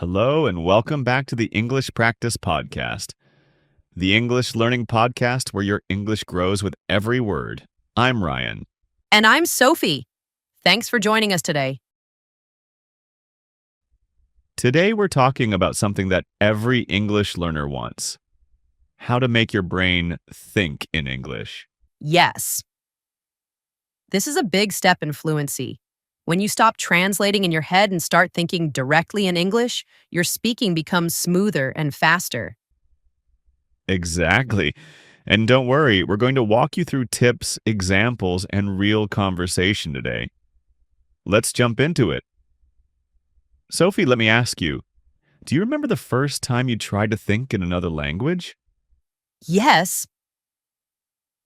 Hello, and welcome back to the English Practice Podcast, the English learning podcast where your English grows with every word. I'm Ryan. And I'm Sophie. Thanks for joining us today. Today, we're talking about something that every English learner wants: how to make your brain think in English. Yes. This is a big step in fluency. When you stop translating in your head and start thinking directly in English, your speaking becomes smoother and faster. Exactly. And don't worry, we're going to walk you through tips, examples, and real conversation today. Let's jump into it. Sophie, let me ask you, do you remember the first time you tried to think in another language? Yes.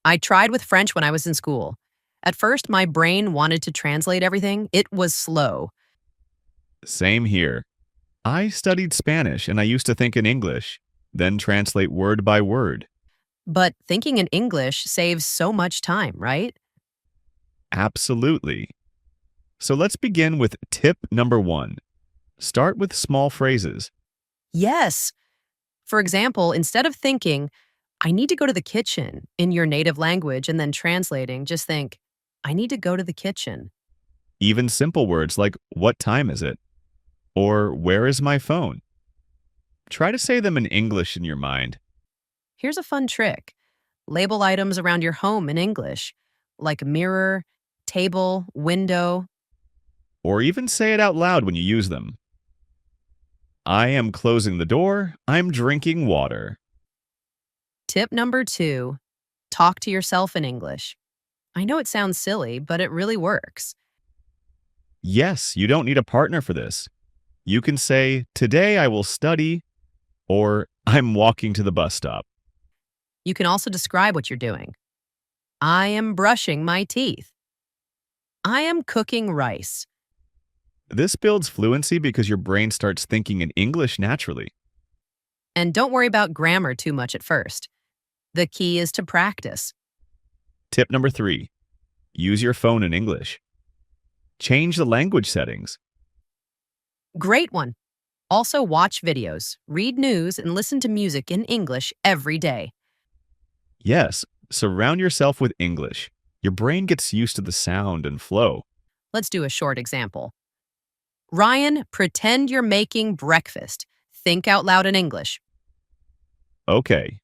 I tried with French when I was in school. At first, my brain wanted to translate everything. It was slow. Same here. I studied Spanish and I used to think in English, then translate word by word. But thinking in English saves so much time, right? Absolutely. So let's begin with tip number 1. Start with small phrases. Yes. For example, instead of thinking, I need to go to the kitchen in your native language and then translating, just think, I need to go to the kitchen. Even simple words like, what time is it? Or where is my phone? Try to say them in English in your mind. Here's a fun trick. Label items around your home in English, like mirror, table, window. Or even say it out loud when you use them. I am closing the door. I'm drinking water. Tip number 2, talk to yourself in English. I know it sounds silly, but it really works. Yes, you don't need a partner for this. You can say, today I will study, or I'm walking to the bus stop. You can also describe what you're doing. I am brushing my teeth. I am cooking rice. This builds fluency because your brain starts thinking in English naturally. And don't worry about grammar too much at first. The key is to practice. Tip number 3, use your phone in English. Change the language settings. Great one. Also watch videos, read news, and listen to music in English every day. Yes, surround yourself with English. Your brain gets used to the sound and flow. Let's do a short example. Ryan, pretend you're making breakfast. Think out loud in English. Okay.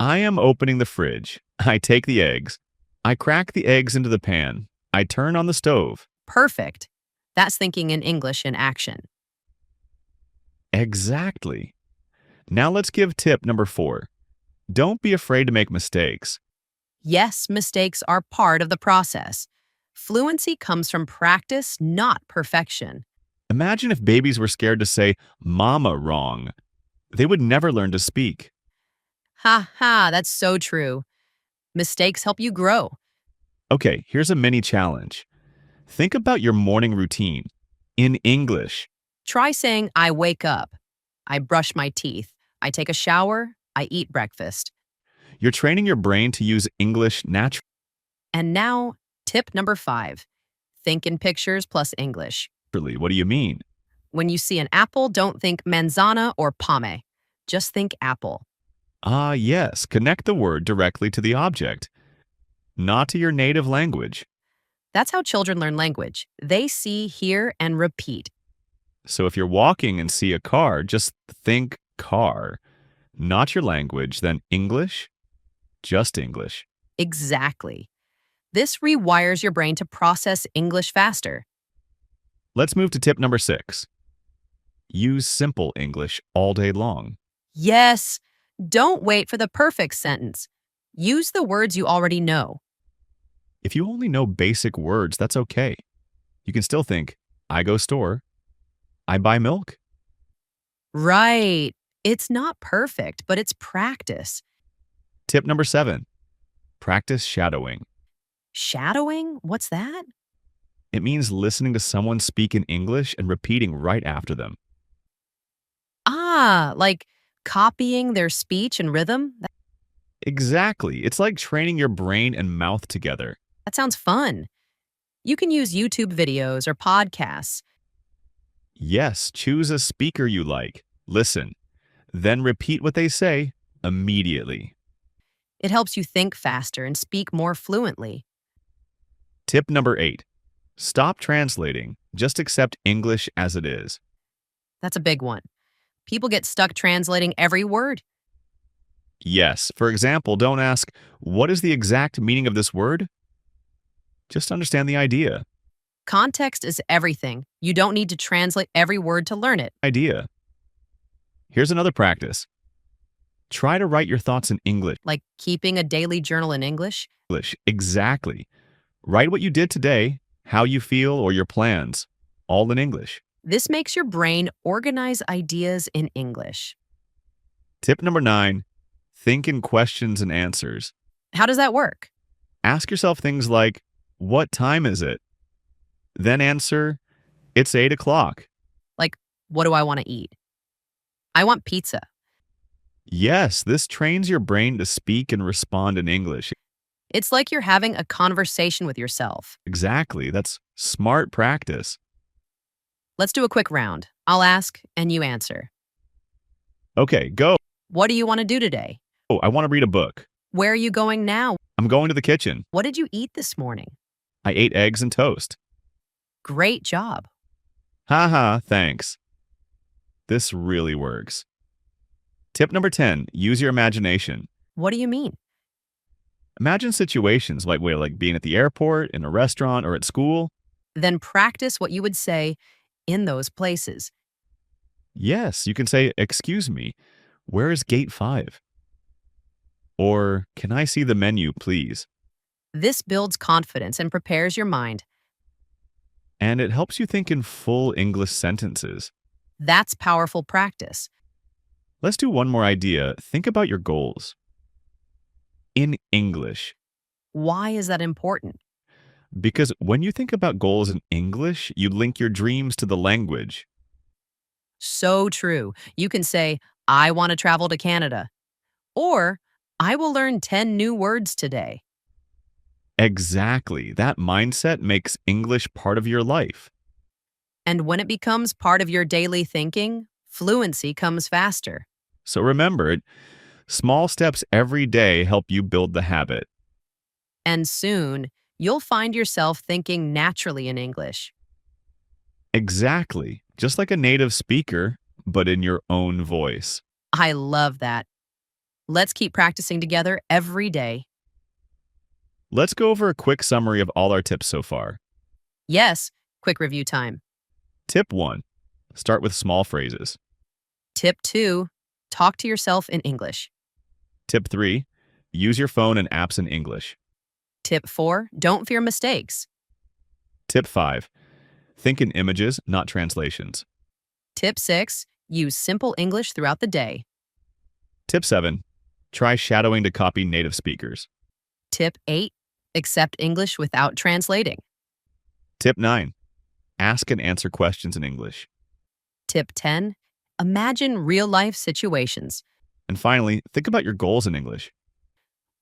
I am opening the fridge. I take the eggs. I crack the eggs into the pan. I turn on the stove. Perfect. That's thinking in English in action. Exactly. Now let's give tip number 4. Don't be afraid to make mistakes. Yes, mistakes are part of the process. Fluency comes from practice, not perfection. Imagine if babies were scared to say mama wrong. They would never learn to speak. Ha ha, that's so true. Mistakes help you grow. Okay, here's a mini challenge. Think about your morning routine in English. Try saying, I wake up. I brush my teeth. I take a shower. I eat breakfast. You're training your brain to use English naturally. And now, tip number 5. Think in pictures plus English. What do you mean? When you see an apple, don't think manzana or pame. Just think apple. Ah, yes, connect the word directly to the object, not to your native language. That's how children learn language. They see, hear, and repeat. So if you're walking and see a car, just think car. Not your language, then English, just English. Exactly. This rewires your brain to process English faster. Let's move to tip number 6. Use simple English all day long. Yes, don't wait for the perfect sentence. Use the words you already know. If you only know basic words, that's okay. You can still think, I go store, I buy milk. Right. It's not perfect, but it's practice. Tip number 7, practice shadowing. Shadowing? What's that? It means listening to someone speak in English and repeating right after them. Ah, like copying their speech and rhythm? Exactly. It's like training your brain and mouth together. That sounds fun. You can use YouTube videos or podcasts. Yes, choose a speaker you like. Listen, then repeat what they say immediately. It helps you think faster and speak more fluently. Tip number 8. Stop translating. Just accept English as it is. That's a big one. People get stuck translating every word. Yes, for example, don't ask, what is the exact meaning of this word? Just understand the idea. Context is everything. You don't need to translate every word to learn it. Idea. Here's another practice. Try to write your thoughts in English. Like keeping a daily journal in English. Exactly. Write what you did today, how you feel, or your plans, all in English. This makes your brain organize ideas in English. Tip number 9. Think in questions and answers. How does that work? Ask yourself things like, what time is it? Then answer, it's 8 o'clock. Like, what do I want to eat? I want pizza. Yes, this trains your brain to speak and respond in English. It's like you're having a conversation with yourself. Exactly. That's smart practice. Let's do a quick round. I'll ask and you answer. Okay, go. What do you want to do today? Oh, I want to read a book. Where are you going now? I'm going to the kitchen. What did you eat this morning? I ate eggs and toast. Great job. Haha, thanks. This really works. Tip number 10. Use your imagination. What do you mean? Imagine situations like being at the airport, in a restaurant, or at school. Then practice what you would say in those places. Yes, you can say, excuse me, where is gate 5? Or, can I see the menu, please? This builds confidence and prepares your mind. And it helps you think in full English sentences. That's powerful practice. Let's do one more idea. Think about your goals. In English. Why is that important? Because when you think about goals in English, you link your dreams to the language. So true. You can say, I want to travel to Canada. Or, I will learn 10 new words today. Exactly. That mindset makes English part of your life. And when it becomes part of your daily thinking, fluency comes faster. So remember, small steps every day help you build the habit. And soon, you'll find yourself thinking naturally in English. Exactly. Just like a native speaker, but in your own voice. I love that. Let's keep practicing together every day. Let's go over a quick summary of all our tips so far. Yes, quick review time. Tip 1. Start with small phrases. Tip 2, talk to yourself in English. Tip 3. Use your phone and apps in English. Tip 4, don't fear mistakes. Tip 5. Think in images, not translations. Tip 6, use simple English throughout the day. Tip 7. Try shadowing to copy native speakers. Tip 8, accept English without translating. Tip 9. Ask and answer questions in English. Tip 10, imagine real-life situations. And finally, think about your goals in English.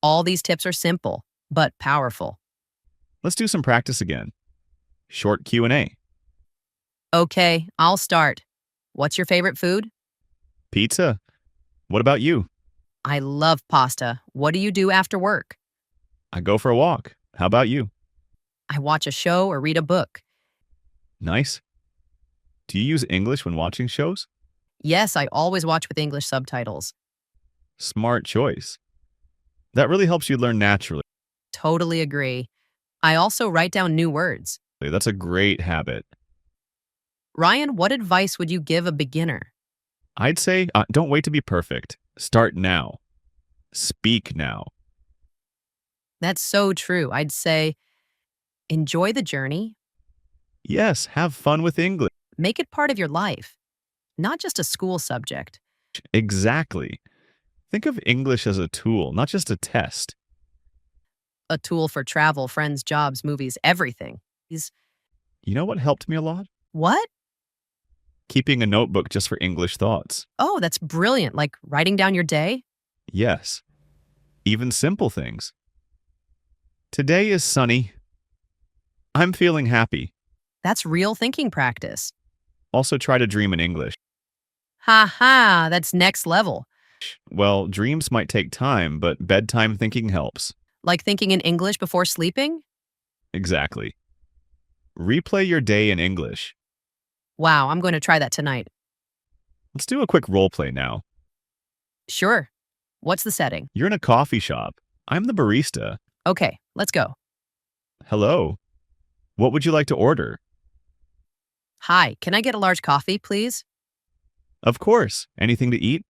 All these tips are simple, but powerful. Let's do some practice again. Short Q&A. Okay, I'll start. What's your favorite food? Pizza. What about you? I love pasta. What do you do after work? I go for a walk. How about you? I watch a show or read a book. Nice. Do you use English when watching shows? Yes, I always watch with English subtitles. Smart choice. That really helps you learn naturally. Totally agree. I also write down new words. That's a great habit. Ryan, what advice would you give a beginner? I'd say don't wait to be perfect. Start now. Speak now. That's so true. I'd say enjoy the journey. Yes, have fun with English. Make it part of your life, not just a school subject. Exactly. Think of English as a tool, not just a test. A tool for travel, friends, jobs, movies, everything. You know what helped me a lot? What? Keeping a notebook just for English thoughts. Oh, that's brilliant. Like writing down your day? Yes. Even simple things. Today is sunny. I'm feeling happy. That's real thinking practice. Also, try to dream in English. Ha ha, that's next level. Well, dreams might take time, but bedtime thinking helps. Like thinking in English before sleeping? Exactly. Replay your day in English. Wow, I'm going to try that tonight. Let's do a quick role play now. Sure. What's the setting? You're in a coffee shop. I'm the barista. Okay, let's go. Hello. What would you like to order? Hi, can I get a large coffee, please? Of course. Anything to eat?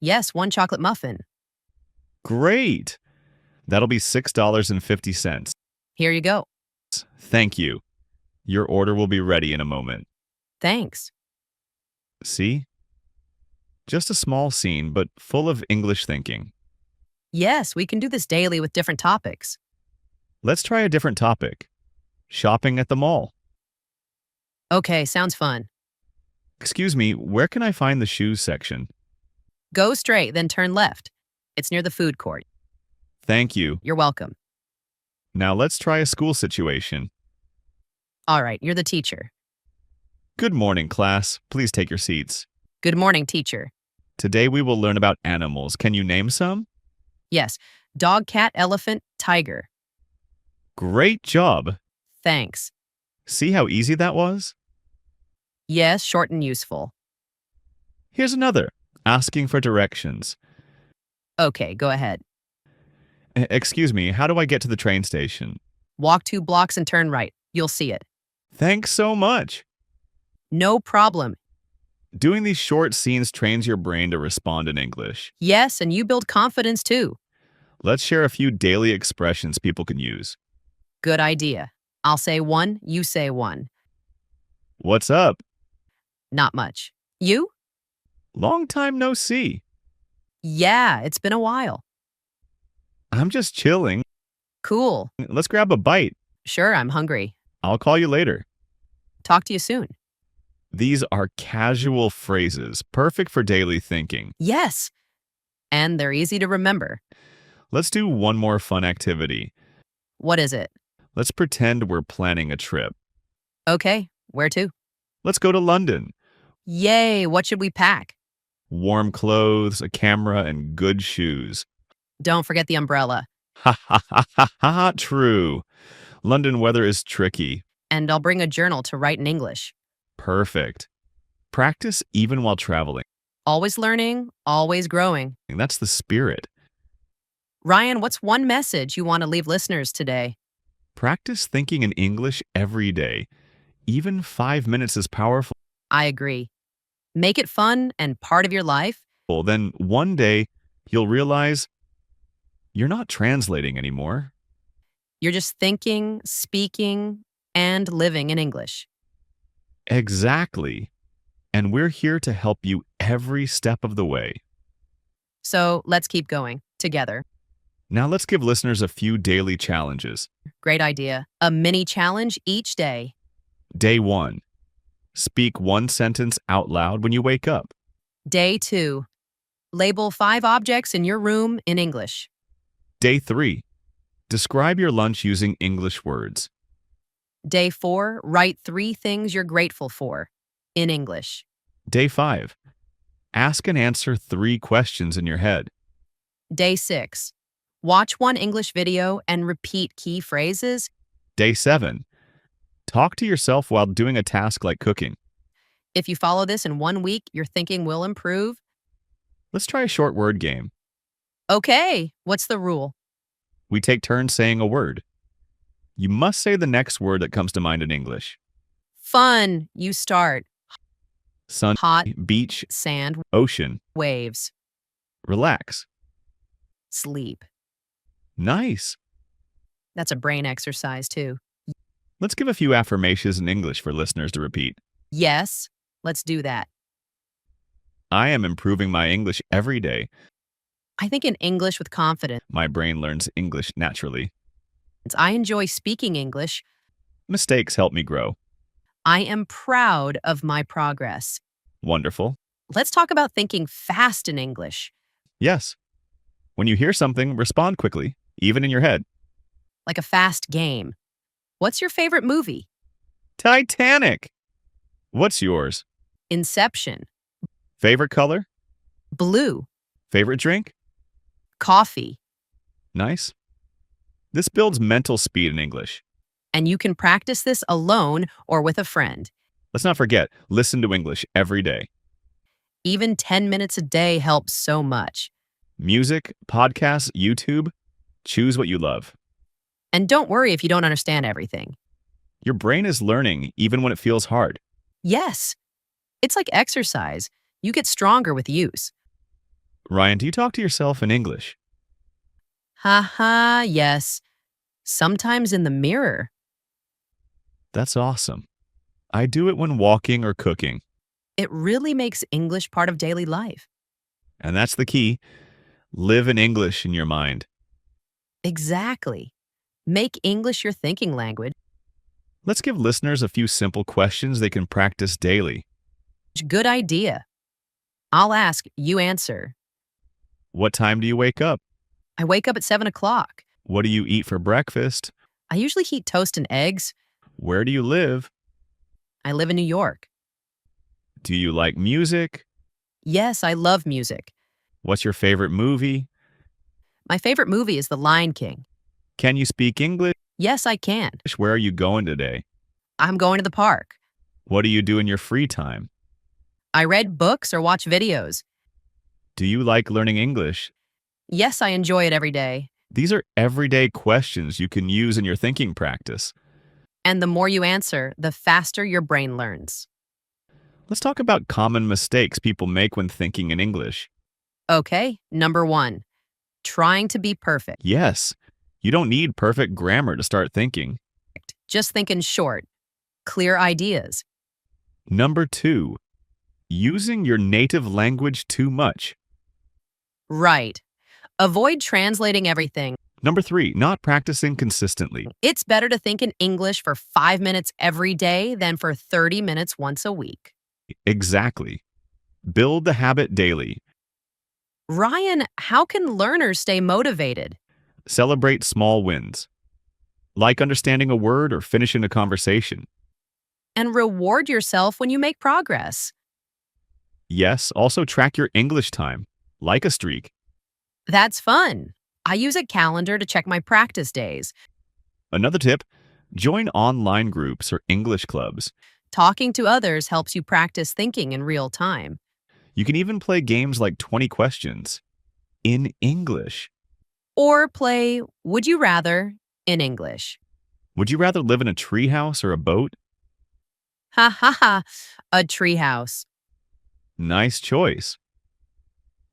Yes, one chocolate muffin. Great. That'll be $6.50. Here you go. Thank you. Your order will be ready in a moment. Thanks. See? Just a small scene, but full of English thinking. Yes, we can do this daily with different topics. Let's try a different topic. Shopping at the mall. Okay, sounds fun. Excuse me, where can I find the shoes section? Go straight, then turn left. It's near the food court. Thank you. You're welcome. Now let's try a school situation. All right, you're the teacher. Good morning, class. Please take your seats. Good morning, teacher. Today we will learn about animals. Can you name some? Yes, dog, cat, elephant, tiger. Great job. Thanks. See how easy that was? Yes, short and useful. Here's another. Asking for directions. Okay, go ahead. Excuse me, how do I get to the train station? Walk 2 blocks and turn right. You'll see it. Thanks so much. No problem. Doing these short scenes trains your brain to respond in English. Yes, and you build confidence too. Let's share a few daily expressions people can use. Good idea. I'll say one, you say one. What's up? Not much. You? Long time no see. Yeah, it's been a while. I'm just chilling. Cool. Let's grab a bite. Sure, I'm hungry. I'll call you later. Talk to you soon. These are casual phrases, perfect for daily thinking. Yes. And they're easy to remember. Let's do one more fun activity. What is it? Let's pretend we're planning a trip. Okay, where to? Let's go to London. Yay, what should we pack? Warm clothes, a camera, and good shoes. Don't forget the umbrella. Ha ha ha ha ha, true. London weather is tricky. And I'll bring a journal to write in English. Perfect. Practice even while traveling. Always learning, always growing. That's the spirit. Ryan, what's one message you want to leave listeners today? Practice thinking in English every day. Even 5 minutes is powerful. I agree. Make it fun and part of your life. Then one day you'll realize you're not translating anymore. You're just thinking, speaking, and living in English. Exactly. And we're here to help you every step of the way. So let's keep going together. Now let's give listeners a few daily challenges. Great idea. A mini challenge each day. Day 1. Speak one sentence out loud when you wake up. Day 2. Label 5 objects in your room in English. Day 3. Describe your lunch using English words. Day 4. Write 3 things you're grateful for in English. Day 5. Ask and answer 3 questions in your head. Day 6. Watch one English video and repeat key phrases. Day 7. Talk to yourself while doing a task like cooking. If you follow this in 1 week, your thinking will improve. Let's try a short word game. Okay, what's the rule? We take turns saying a word. You must say the next word that comes to mind in English. Fun, you start. Sun, Hot, beach, sand, ocean. waves, Relax. sleep. Nice. That's a brain exercise too. Let's give a few affirmations in English for listeners to repeat. Yes, let's do that. I am improving my English every day. I think in English with confidence. My brain learns English naturally. I enjoy speaking English. Mistakes help me grow. I am proud of my progress. Wonderful. Let's talk about thinking fast in English, Yes. When you hear something, respond quickly, even in your head. like a fast game. What's your favorite movie? Titanic! What's yours? Inception, Favorite color? blue, Favorite drink? coffee. Nice. This builds mental speed in English. And you can practice this alone or with a friend. Let's not forget, listen to English every day. Even 10 minutes a day helps so much. Music, podcasts, YouTube, choose what you love. And don't worry if you don't understand everything. Your brain is learning even when it feels hard. Yes, it's like exercise. You get stronger with use. Ryan, do you talk to yourself in English? Haha, yes. Sometimes in the mirror. That's awesome. I do it when walking or cooking. It really makes English part of daily life. And that's the key. Live in English in your mind. Exactly. Make English your thinking language. Let's give listeners a few simple questions they can practice daily. Good idea. I'll ask, you answer. What time do you wake up? I wake up at 7 o'clock. What do you eat for breakfast? I usually eat toast and eggs. Where do you live? I live in New York. Do you like music? Yes, I love music. What's your favorite movie? My favorite movie is The Lion King. Can you speak English? Yes, I can. Where are you going today? I'm going to the park. What do you do in your free time? I read books or watch videos. Do you like learning English? Yes, I enjoy it every day. These are everyday questions you can use in your thinking practice. And the more you answer, the faster your brain learns. Let's talk about common mistakes people make when thinking in English. Okay, number 1, trying to be perfect. Yes, you don't need perfect grammar to start thinking. Just think in short, clear ideas. Number 2, using your native language too much. Right. Avoid translating everything. Number 3, not practicing consistently. It's better to think in English for 5 minutes every day than for 30 minutes once a week. Exactly. Build the habit daily. Ryan, how can learners stay motivated? Celebrate small wins, like understanding a word or finishing a conversation. And reward yourself when you make progress. Yes, also track your English time, like a streak. That's fun. I use a calendar to check my practice days. Another tip, join online groups or English clubs. Talking to others helps you practice thinking in real time. You can even play games like 20 questions in English. Or play Would You Rather in English. Would you rather live in a treehouse or a boat? Ha ha ha, a treehouse. Nice choice.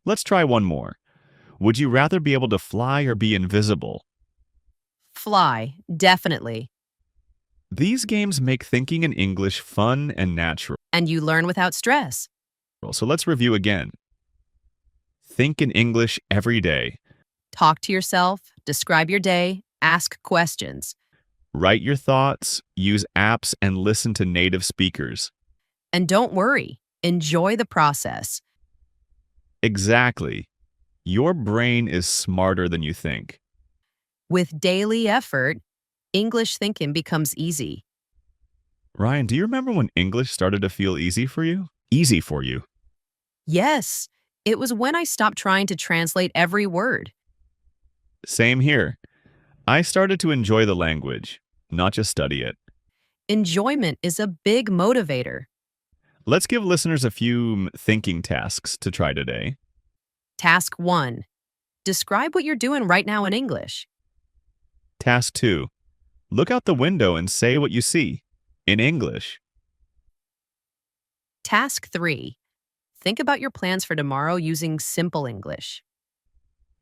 Let's try one more. Would you rather be able to fly or be invisible? Fly, definitely. These games make thinking in English fun and natural. And you learn without stress. So let's review again. Think in English every day. Talk to yourself, describe your day, ask questions. Write your thoughts, use apps, and listen to native speakers. And don't worry, enjoy the process. Exactly. Your brain is smarter than you think. With daily effort, English thinking becomes easy. Ryan, do you remember when English started to feel easy for you? Easy for you. Yes, it was when I stopped trying to translate every word. Same here. I started to enjoy the language, not just study it. Enjoyment is a big motivator. Let's give listeners a few thinking tasks to try today. Task 1. Describe what you're doing right now in English. Task 2. Look out the window and say what you see in English. Task 3. Think about your plans for tomorrow using simple English.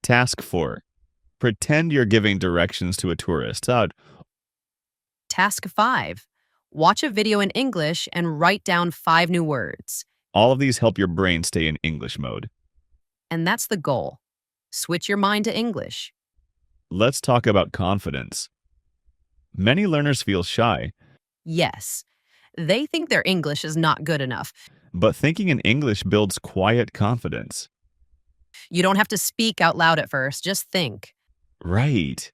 Task 4. Pretend you're giving directions to a tourist. Task 5. Watch a video in English and write down 5 new words. All of these help your brain stay in English mode. And that's the goal. Switch your mind to English. Let's talk about confidence. Many learners feel shy, Yes, they think their English is not good enough. but thinking in English builds quiet confidence. You don't have to speak out loud at first, just think. Right.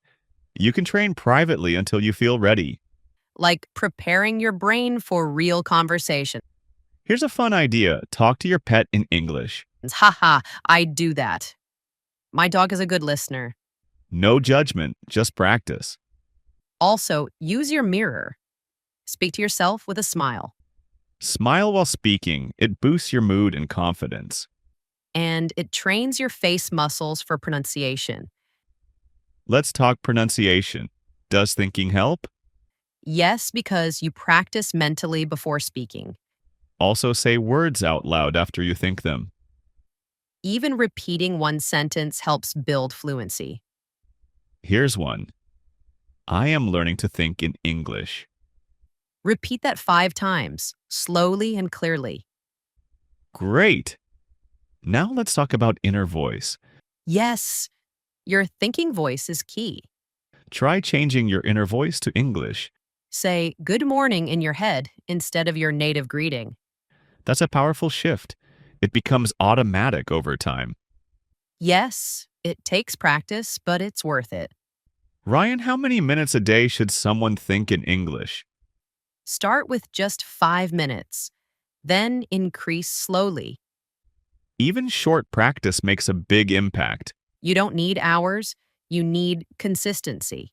You can train privately until you feel ready. Like preparing your brain for real conversation. Here's a fun idea. Talk to your pet in English. Haha, I do that. My dog is a good listener. No judgment, just practice. Also, use your mirror. Speak to yourself with a smile. Smile while speaking. It boosts your mood and confidence. And it trains your face muscles for pronunciation. Let's talk pronunciation. Does thinking help? Yes, because you practice mentally before speaking. Also say words out loud after you think them. Even repeating one sentence helps build fluency. Here's one. I am learning to think in English. Repeat that 5 times, slowly and clearly. Great! Now let's talk about inner voice. Yes, your thinking voice is key. Try changing your inner voice to English. Say good morning in your head instead of your native greeting. That's a powerful shift. It becomes automatic over time. Yes, it takes practice, but it's worth it. Ryan, how many minutes a day should someone think in English? Start with just 5 minutes, then increase slowly. Even short practice makes a big impact. You don't need hours, you need consistency.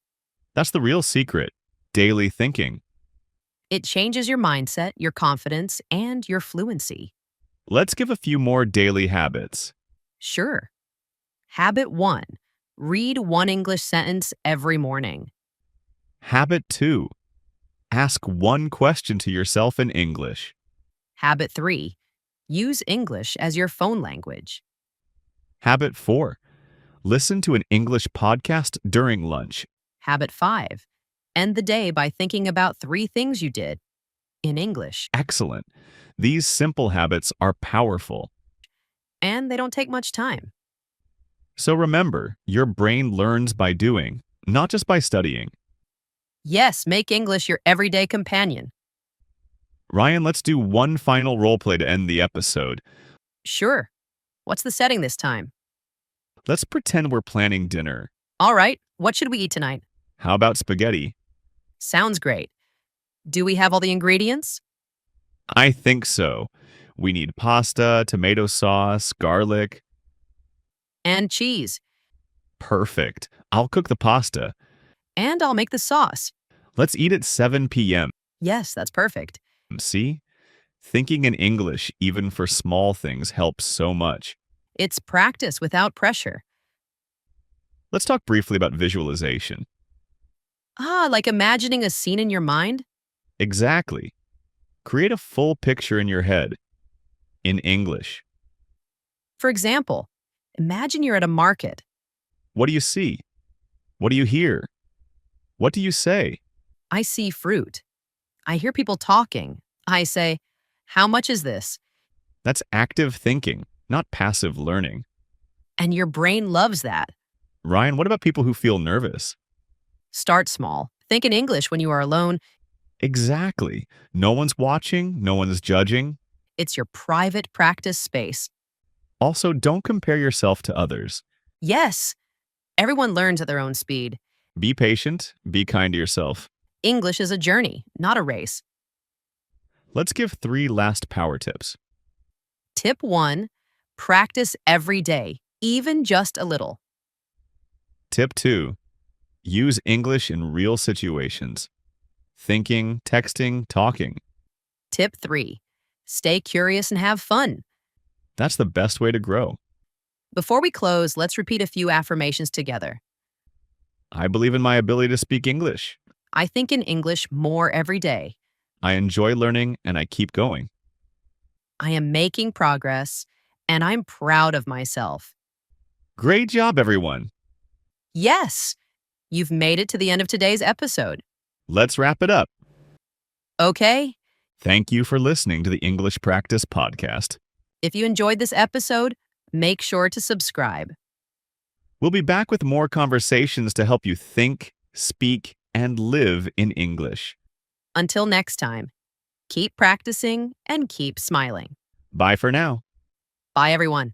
That's the real secret. Daily thinking. It changes your mindset, your confidence, and your fluency. Let's give a few more daily habits. Sure. Habit 1. Read one English sentence every morning. Habit 2. Ask one question to yourself in English. Habit 3. Use English as your phone language. Habit 4. Listen to an English podcast during lunch. Habit 5. End the day by thinking about 3 things you did in English. Excellent. These simple habits are powerful. And they don't take much time. So remember, your brain learns by doing, not just by studying. Yes, make English your everyday companion. Ryan, let's do one final role play to end the episode. Sure. What's the setting this time? Let's pretend we're planning dinner. All right, what should we eat tonight? How about spaghetti? Sounds great. Do we have all the ingredients? I think so. We need pasta, tomato sauce, garlic. And cheese. Perfect. I'll cook the pasta. And I'll make the sauce. Let's eat at 7 p.m. Yes, that's perfect. See? Thinking in English, even for small things, helps so much. It's practice without pressure. Let's talk briefly about visualization. Like imagining a scene in your mind? Exactly. Create a full picture in your head. In English. For example, imagine you're at a market. What do you see? What do you hear? What do you say? I see fruit. I hear people talking. I say, how much is this? That's active thinking, not passive learning. And your brain loves that. Ryan, what about people who feel nervous? Start small. Think in English when you are alone. Exactly. No one's watching, no one's judging. It's your private practice space. Also, don't compare yourself to others. Yes, everyone learns at their own speed. Be patient, be kind to yourself. English is a journey, not a race. Let's give 3 last power tips. Tip 1, practice every day, even just a little. Tip 2, use English in real situations. Thinking, texting, talking. Tip 3, stay curious and have fun. That's the best way to grow. Before we close, let's repeat a few affirmations together. I believe in my ability to speak English. I think in English more every day. I enjoy learning and I keep going. I am making progress, and I'm proud of myself. Great job, everyone. Yes, you've made it to the end of today's episode. Let's wrap it up. Okay, Thank you for listening to the English Practice Podcast. if you enjoyed this episode, make sure to subscribe. We'll be back with more conversations to help you think, speak, and live in English. Until next time, keep practicing and keep smiling. Bye for now. Bye, everyone.